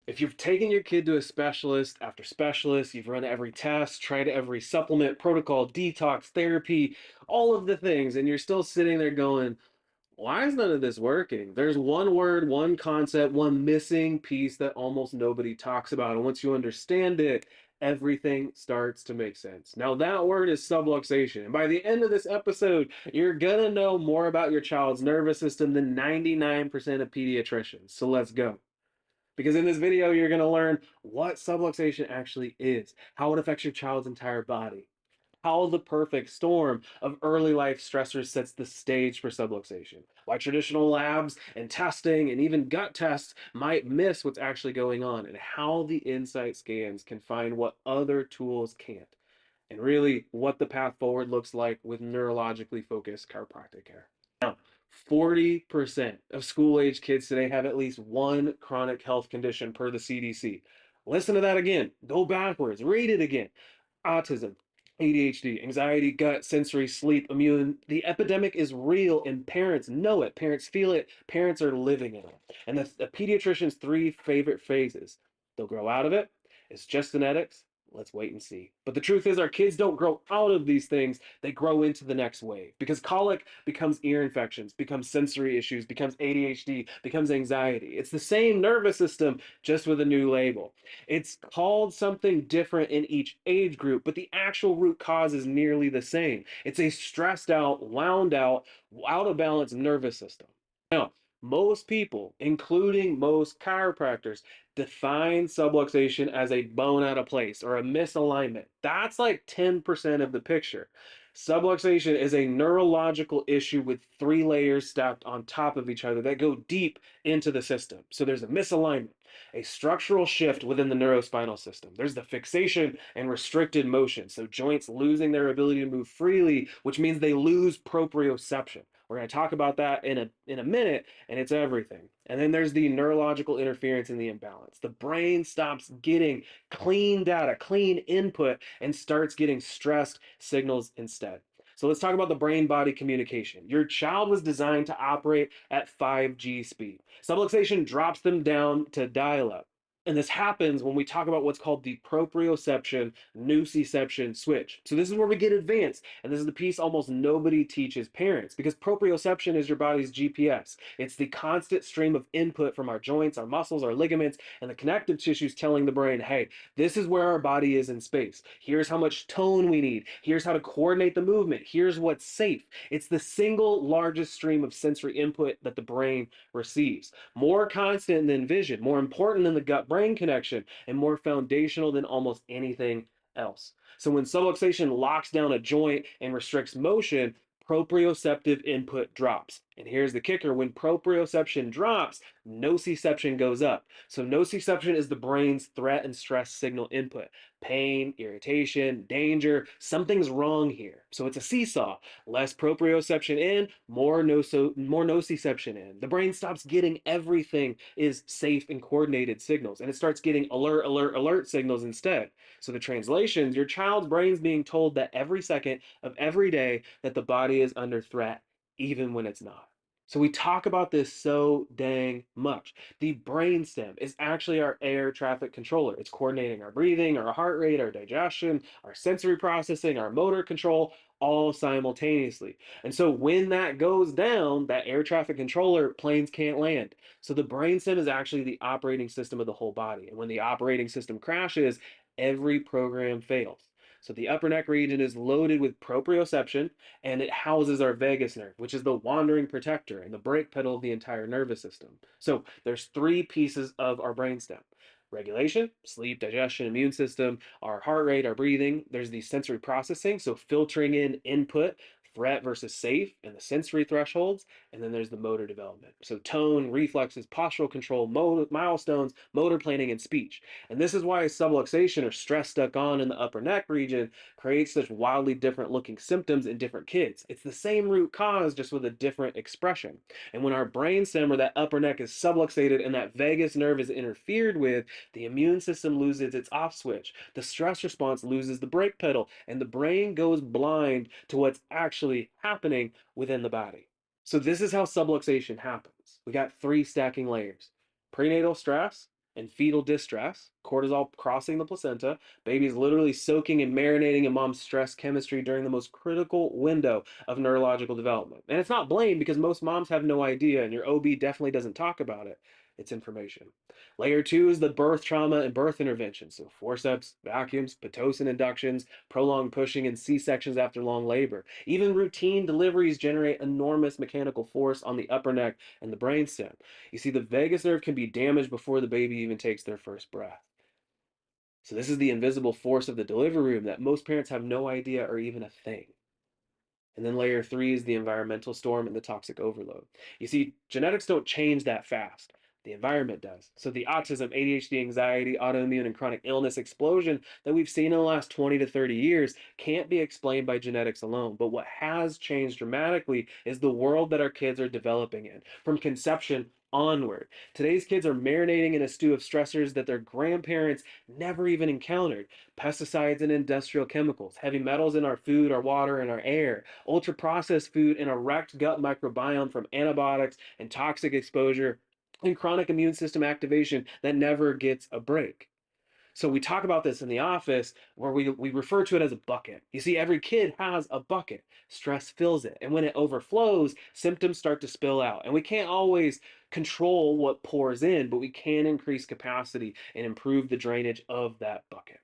If you've taken your kid to a specialist after specialist, you've run every test, tried every supplement, protocol, detox, therapy, all of the things, and you're still sitting there going, why is none of this working? There's one word, one concept, one missing piece that almost nobody talks about. And once you understand it, everything starts to make sense. Now, that word is subluxation. And by the end of this episode, you're going to know more about your child's nervous system than 99% of pediatricians. So let's go. Because in this video, you're going to learn what subluxation actually is, how it affects your child's entire body, how the perfect storm of early life stressors sets the stage for subluxation, why traditional labs and testing and even gut tests might miss what's actually going on, and how the insight scans can find what other tools can't, and really what the path forward looks like with neurologically focused chiropractic care. Now, 40% of school-age kids today have at least one chronic health condition per the CDC. Listen to that again. Go backwards. Read it again. Autism, ADHD, anxiety, gut, sensory, sleep, immune. The epidemic is real and parents know it. Parents feel it. Parents are living in it. And the pediatrician's three favorite phrases: they'll grow out of it. It's just genetics. Let's wait and see. But the truth is, our kids don't grow out of these things. They grow into the next wave because colic becomes ear infections, becomes sensory issues, becomes ADHD, becomes anxiety. It's the same nervous system, just with a new label. It's called something different in each age group, but the actual root cause is nearly the same. It's a stressed out, wound out of balance nervous system. Now, most people, including most chiropractors, define subluxation as a bone out of place or a misalignment. That's like 10% of the picture. Subluxation is a neurological issue with three layers stacked on top of each other that go deep into the system. So there's a misalignment, a structural shift within the neurospinal system. There's the fixation and restricted motion. So joints losing their ability to move freely, which means they lose proprioception. We're going to talk about that in a minute, and it's everything. And then there's the neurological interference and the imbalance. The brain stops getting clean data, clean input, and starts getting stressed signals instead. So let's talk about the brain-body communication. Your child was designed to operate at 5G speed. Subluxation drops them down to dial-up. And this happens when we talk about what's called the proprioception nociception switch. So this is where we get advanced, and this is the piece almost nobody teaches parents, because proprioception is your body's GPS. It's the constant stream of input from our joints, our muscles, our ligaments, and the connective tissues telling the brain, hey, this is where our body is in space. Here's how much tone we need. Here's how to coordinate the movement. Here's what's safe. It's the single largest stream of sensory input that the brain receives. More constant than vision, more important than the gut-brain connection, and more foundational than almost anything else. So when subluxation locks down a joint and restricts motion, proprioceptive input drops. And here's the kicker: when proprioception drops, nociception goes up. So nociception is the brain's threat and stress signal input. Pain, irritation, danger, something's wrong here. So it's a seesaw. Less proprioception in, more nociception in. The brain stops getting everything is safe and coordinated signals, and it starts getting alert, alert, alert signals instead. So the translations, your child's brain's being told that every second of every day that the body is under threat, even when it's not. So we talk about this so dang much. The brainstem is actually our air traffic controller. It's coordinating our breathing, our heart rate, our digestion, our sensory processing, our motor control, all simultaneously. And so when that goes down, that air traffic controller, planes can't land. So the brainstem is actually the operating system of the whole body. And when the operating system crashes, every program fails. So the upper neck region is loaded with proprioception, and it houses our vagus nerve, which is the wandering protector and the brake pedal of the entire nervous system. So there's three pieces of our brainstem: regulation, sleep, digestion, immune system, our heart rate, our breathing. There's the sensory processing, so filtering in input, threat versus safe, and the sensory thresholds. And then there's the motor development, so tone, reflexes, postural control, milestones, motor planning, and speech. And this is why subluxation, or stress stuck on in the upper neck region, creates such wildly different looking symptoms in different kids. It's the same root cause, just with a different expression. And when our brainstem or that upper neck is subluxated and that vagus nerve is interfered with, the immune system loses its off switch. The stress response loses the brake pedal, and the brain goes blind to what's actually happening within the body. So this is how subluxation happens. We got three stacking layers: prenatal stress, and fetal distress, cortisol crossing the placenta, babies literally soaking and marinating in mom's stress chemistry during the most critical window of neurological development. And it's not blame because most moms have no idea, and your OB definitely doesn't talk about it. It's information. Layer two is the birth trauma and birth intervention. So forceps, vacuums, Pitocin inductions, prolonged pushing, and C-sections after long labor. Even routine deliveries generate enormous mechanical force on the upper neck and the brainstem. You see, the vagus nerve can be damaged before the baby even takes their first breath. So this is the invisible force of the delivery room that most parents have no idea are even a thing. And then layer three is the environmental storm and the toxic overload. You see, genetics don't change that fast. The environment does. So the autism, ADHD, anxiety, autoimmune, and chronic illness explosion that we've seen in the last 20 to 30 years can't be explained by genetics alone. But what has changed dramatically is the world that our kids are developing in, from conception onward. Today's kids are marinating in a stew of stressors that their grandparents never even encountered. Pesticides and industrial chemicals, heavy metals in our food, our water, and our air, ultra processed food, and a wrecked gut microbiome from antibiotics and toxic exposure, and chronic immune system activation that never gets a break. So we talk about this in the office where we refer to it as a bucket. You see, every kid has a bucket. Stress fills it. And when it overflows, symptoms start to spill out. And we can't always control what pours in, but we can increase capacity and improve the drainage of that bucket.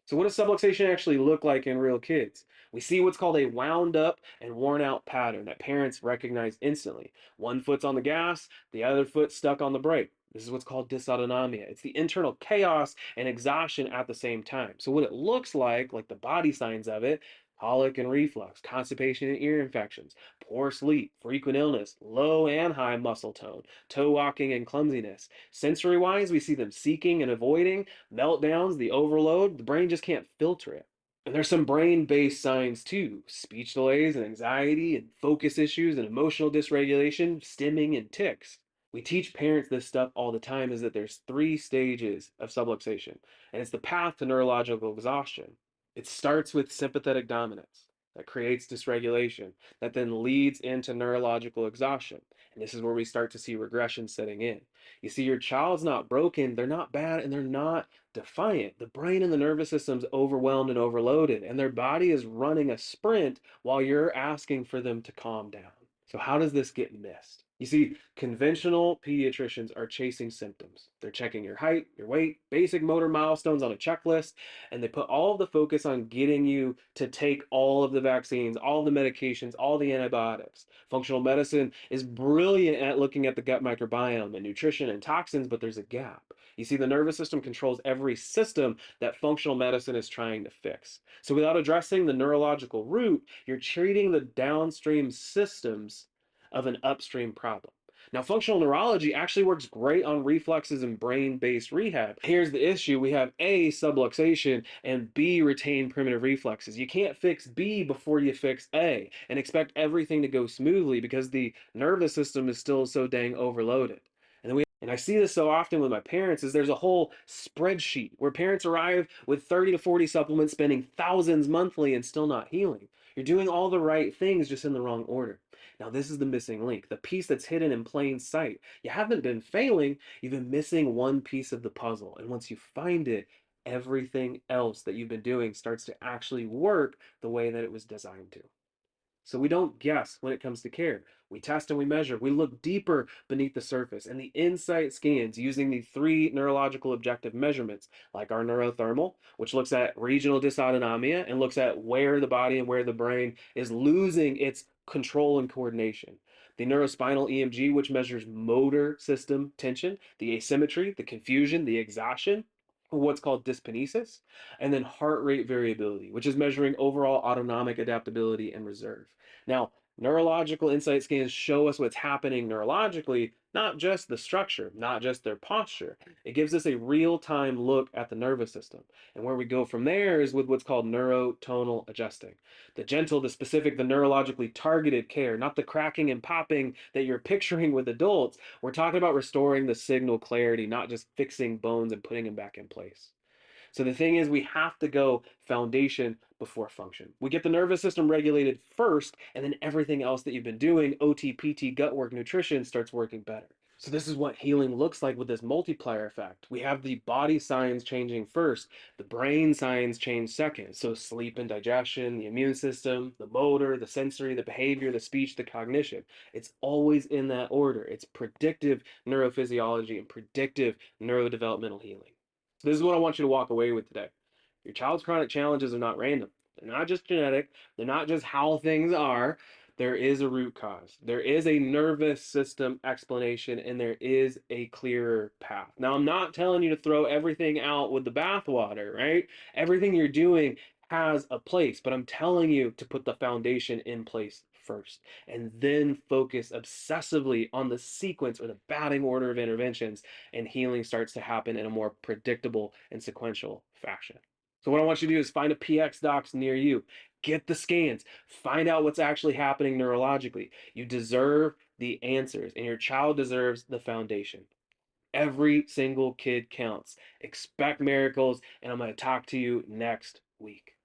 So what does subluxation actually look like in real kids? We see what's called a wound up and worn out pattern that parents recognize instantly. One foot's on the gas, the other foot stuck on the brake. This is what's called dysautonomia. It's the internal chaos and exhaustion at the same time. So what it looks like the body signs of it, colic and reflux, constipation and ear infections, poor sleep, frequent illness, low and high muscle tone, toe walking and clumsiness. Sensory wise, we see them seeking and avoiding, meltdowns, the overload, the brain just can't filter it. And there's some brain based signs too: speech delays and anxiety and focus issues and emotional dysregulation, stimming and tics. We teach parents this stuff all the time is that there's three stages of subluxation, and it's the path to neurological exhaustion. It starts with sympathetic dominance that creates dysregulation that then leads into neurological exhaustion. And this is where we start to see regression setting in. You see, your child's not broken, they're not bad, and they're not defiant. The brain and the nervous system's overwhelmed and overloaded, and their body is running a sprint while you're asking for them to calm down. So, how does this get missed? You see, conventional pediatricians are chasing symptoms. They're checking your height, your weight, basic motor milestones on a checklist, and they put all of the focus on getting you to take all of the vaccines, all the medications, all the antibiotics. Functional medicine is brilliant at looking at the gut microbiome and nutrition and toxins, but there's a gap. You see, the nervous system controls every system that functional medicine is trying to fix. So without addressing the neurological root, you're treating the downstream systems of an upstream problem. Now, functional neurology actually works great on reflexes and brain based rehab. Here's the issue: we have A, subluxation, and B, retained primitive reflexes. You can't fix B before you fix A and expect everything to go smoothly because the nervous system is still so dang overloaded. And I see this so often with my parents is there's a whole spreadsheet where parents arrive with 30 to 40 supplements, spending thousands monthly and still not healing. You're doing all the right things just in the wrong order. Now, this is the missing link, the piece that's hidden in plain sight. You haven't been failing, you've been missing one piece of the puzzle. And once you find it, everything else that you've been doing starts to actually work the way that it was designed to. So we don't guess when it comes to care. We test and we measure. We look deeper beneath the surface. And the insight scans using the three neurological objective measurements, like our neurothermal, which looks at regional dysautonomia and looks at where the body and where the brain is losing its control and coordination. The neurospinal EMG, which measures motor system tension, the asymmetry, the confusion, the exhaustion, what's called dyskinesis, and then heart rate variability, which is measuring overall autonomic adaptability and reserve. Now, neurological insight scans show us what's happening neurologically, not just the structure, not just their posture. It gives us a real-time look at the nervous system. And where we go from there is with what's called neurotonal adjusting. The gentle, the specific, the neurologically targeted care, not the cracking and popping that you're picturing with adults. We're talking about restoring the signal clarity, not just fixing bones and putting them back in place. So the thing is, we have to go foundation before function. We get the nervous system regulated first, and then everything else that you've been doing, OT, PT, gut work, nutrition, starts working better. So this is what healing looks like with this multiplier effect. We have the body signs changing first, the brain signs change second. So sleep and digestion, the immune system, the motor, the sensory, the behavior, the speech, the cognition. It's always in that order. It's predictive neurophysiology and predictive neurodevelopmental healing. So this is what I want you to walk away with today. Your child's chronic challenges are not random. They're not just genetic. They're not just how things are. There is a root cause. There is a nervous system explanation, and there is a clearer path. Now, I'm not telling you to throw everything out with the bathwater, right? Everything you're doing has a place, but I'm telling you to put the foundation in place first and then focus obsessively on the sequence or the batting order of interventions, and healing starts to happen in a more predictable and sequential fashion. So, what I want you to do is find a PX docs near you. Get the scans, find out what's actually happening neurologically. You deserve the answers, and your child deserves the foundation. Every single kid counts. Expect miracles, and I'm going to talk to you next week.